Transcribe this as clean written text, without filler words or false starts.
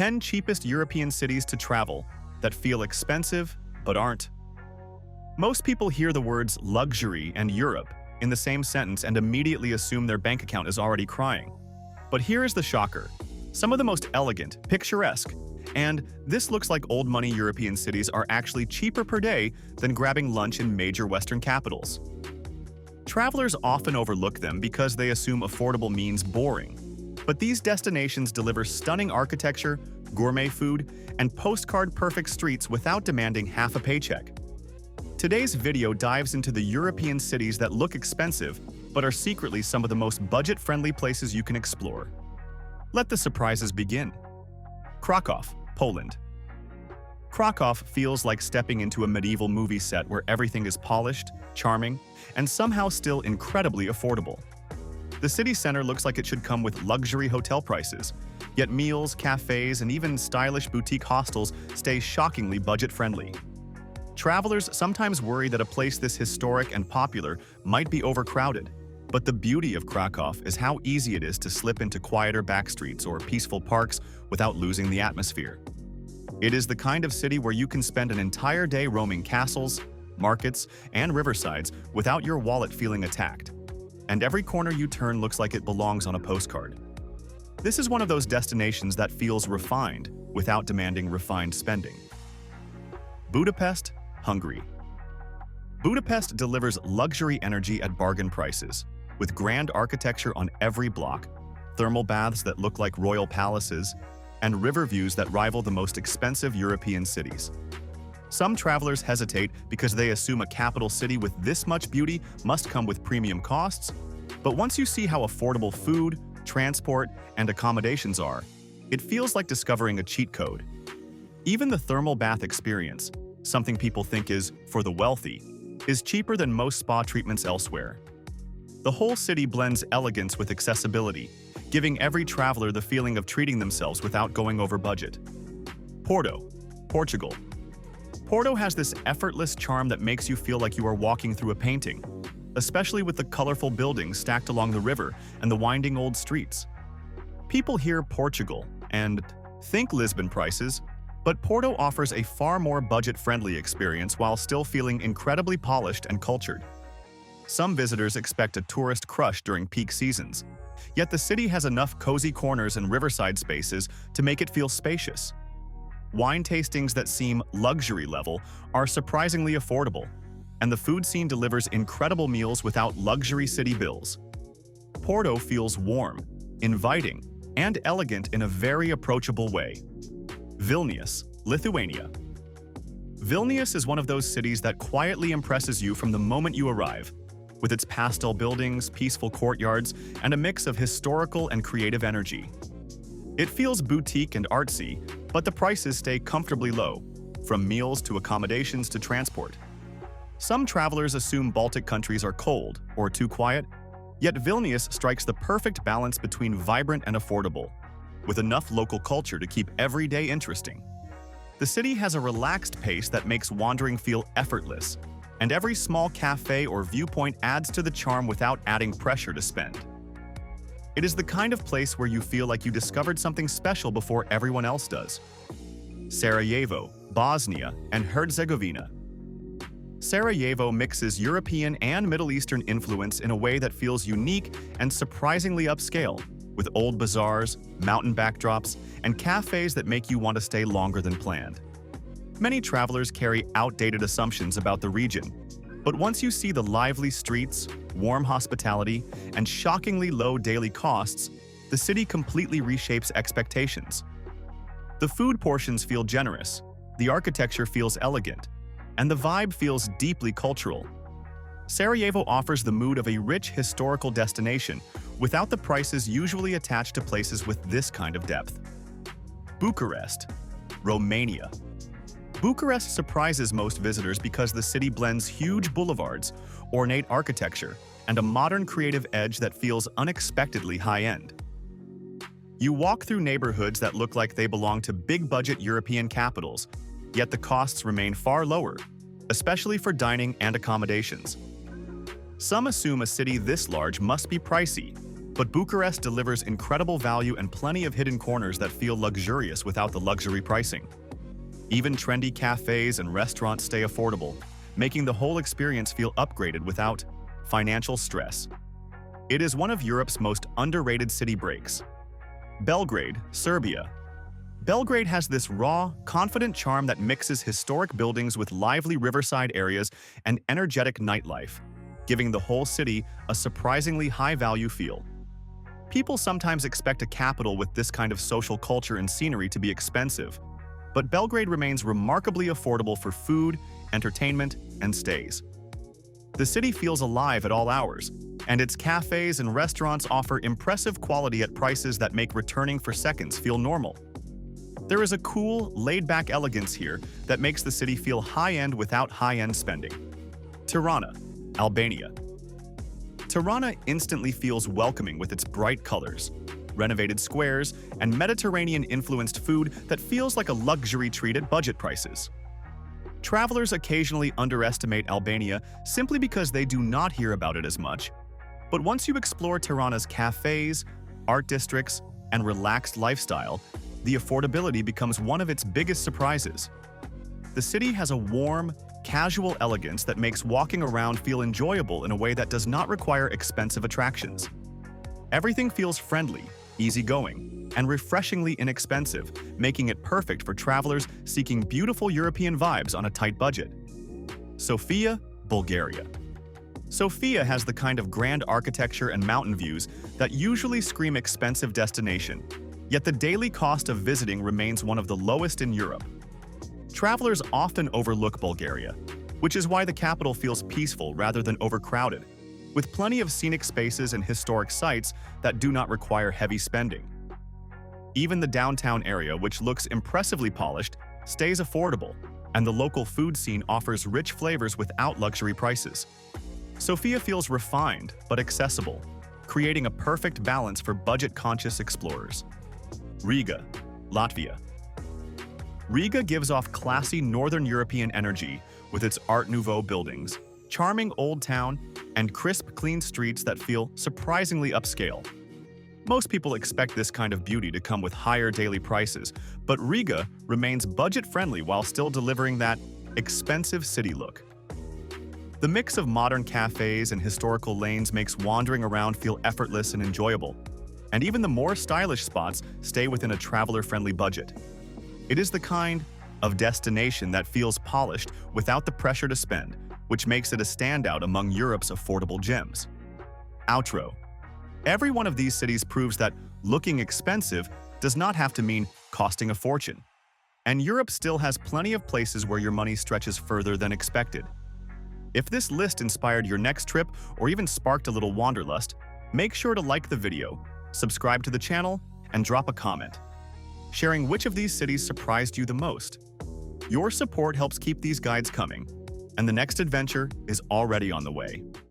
10 cheapest European cities to travel that feel expensive but aren't. Most people hear the words luxury and Europe in the same sentence and immediately assume their bank account is already crying. But here is the shocker. Some of the most elegant, picturesque, and this looks like old money European cities are actually cheaper per day than grabbing lunch in major Western capitals. Travelers often overlook them because they assume affordable means boring. But these destinations deliver stunning architecture, gourmet food, and postcard-perfect streets without demanding half a paycheck. Today's video dives into the European cities that look expensive but are secretly some of the most budget-friendly places you can explore. Let the surprises begin. Krakow, Poland. Krakow feels like stepping into a medieval movie set where everything is polished, charming, and somehow still incredibly affordable. The city center looks like it should come with luxury hotel prices, yet meals, cafes, and even stylish boutique hostels stay shockingly budget-friendly. Travelers sometimes worry that a place this historic and popular might be overcrowded, but the beauty of Krakow is how easy it is to slip into quieter backstreets or peaceful parks without losing the atmosphere. It is the kind of city where you can spend an entire day roaming castles, markets, and riversides without your wallet feeling attacked. And every corner you turn looks like it belongs on a postcard. This is one of those destinations that feels refined without demanding refined spending. Budapest, Hungary. Budapest delivers luxury energy at bargain prices, with grand architecture on every block, thermal baths that look like royal palaces, and river views that rival the most expensive European cities. Some travelers hesitate because they assume a capital city with this much beauty must come with premium costs, but once you see how affordable food, transport, and accommodations are, it feels like discovering a cheat code. Even the thermal bath experience, something people think is for the wealthy, is cheaper than most spa treatments elsewhere. The whole city blends elegance with accessibility, giving every traveler the feeling of treating themselves without going over budget. Porto, Portugal. Porto has this effortless charm that makes you feel like you are walking through a painting, especially with the colorful buildings stacked along the river and the winding old streets. People hear Portugal and think Lisbon prices, but Porto offers a far more budget-friendly experience while still feeling incredibly polished and cultured. Some visitors expect a tourist crush during peak seasons, yet the city has enough cozy corners and riverside spaces to make it feel spacious. Wine tastings that seem luxury level are surprisingly affordable, and the food scene delivers incredible meals without luxury city bills. Porto feels warm, inviting, and elegant in a very approachable way. Vilnius, Lithuania. Vilnius is one of those cities that quietly impresses you from the moment you arrive, with its pastel buildings, peaceful courtyards, and a mix of historical and creative energy. It feels boutique and artsy, but the prices stay comfortably low, from meals to accommodations to transport. Some travelers assume Baltic countries are cold or too quiet, yet Vilnius strikes the perfect balance between vibrant and affordable, with enough local culture to keep every day interesting. The city has a relaxed pace that makes wandering feel effortless, and every small cafe or viewpoint adds to the charm without adding pressure to spend. It is the kind of place where you feel like you discovered something special before everyone else does. Sarajevo, Bosnia and Herzegovina. Sarajevo mixes European and Middle Eastern influence in a way that feels unique and surprisingly upscale, with old bazaars, mountain backdrops, and cafes that make you want to stay longer than planned. Many travelers carry outdated assumptions about the region, but once you see the lively streets, warm hospitality, and shockingly low daily costs, the city completely reshapes expectations. The food portions feel generous, the architecture feels elegant, and the vibe feels deeply cultural. Sarajevo offers the mood of a rich historical destination without the prices usually attached to places with this kind of depth. Bucharest, Romania. Bucharest surprises most visitors because the city blends huge boulevards, ornate architecture, and a modern creative edge that feels unexpectedly high-end. You walk through neighborhoods that look like they belong to big-budget European capitals, yet the costs remain far lower, especially for dining and accommodations. Some assume a city this large must be pricey, But Bucharest delivers incredible value and plenty of hidden corners that feel luxurious without the luxury pricing. Even trendy cafes and restaurants stay affordable, making the whole experience feel upgraded without financial stress. It is one of Europe's most underrated city breaks. Belgrade, Serbia. Belgrade has this raw, confident charm that mixes historic buildings with lively riverside areas and energetic nightlife, giving the whole city a surprisingly high-value feel. People sometimes expect a capital with this kind of social culture and scenery to be expensive, but Belgrade remains remarkably affordable for food, entertainment, and stays. The city feels alive at all hours, and its cafes and restaurants offer impressive quality at prices that make returning for seconds feel normal. There is a cool, laid-back elegance here that makes the city feel high-end without high-end spending. Tirana, Albania. Tirana instantly feels welcoming with its bright colors, renovated squares, and Mediterranean-influenced food that feels like a luxury treat at budget prices. Travelers occasionally underestimate Albania simply because they do not hear about it as much. But once you explore Tirana's cafes, art districts, and relaxed lifestyle, the affordability becomes one of its biggest surprises. The city has a warm, casual elegance that makes walking around feel enjoyable in a way that does not require expensive attractions. Everything feels friendly, easygoing, and refreshingly inexpensive, making it perfect for travelers seeking beautiful European vibes on a tight budget. Sofia, Bulgaria. Sofia has the kind of grand architecture and mountain views that usually scream expensive destination, yet the daily cost of visiting remains one of the lowest in Europe. Travelers often overlook Bulgaria, which is why the capital feels peaceful rather than overcrowded, with plenty of scenic spaces and historic sites that do not require heavy spending. Even the downtown area, which looks impressively polished, stays affordable, and the local food scene offers rich flavors without luxury prices. Sofia feels refined but accessible, creating a perfect balance for budget-conscious explorers. Riga, Latvia. Riga gives off classy Northern European energy with its Art Nouveau buildings, charming old town, and crisp, clean streets that feel surprisingly upscale. Most people expect this kind of beauty to come with higher daily prices, but Riga remains budget-friendly while still delivering that expensive city look. The mix of modern cafes and historical lanes makes wandering around feel effortless and enjoyable, and even the more stylish spots stay within a traveler-friendly budget. It is the kind of destination that feels polished without the pressure to spend, which makes it a standout among Europe's affordable gems. Outro. Every one of these cities proves that looking expensive does not have to mean costing a fortune. And Europe still has plenty of places where your money stretches further than expected. If this list inspired your next trip or even sparked a little wanderlust, make sure to like the video, subscribe to the channel, and drop a comment, sharing which of these cities surprised you the most. Your support helps keep these guides coming, and the next adventure is already on the way.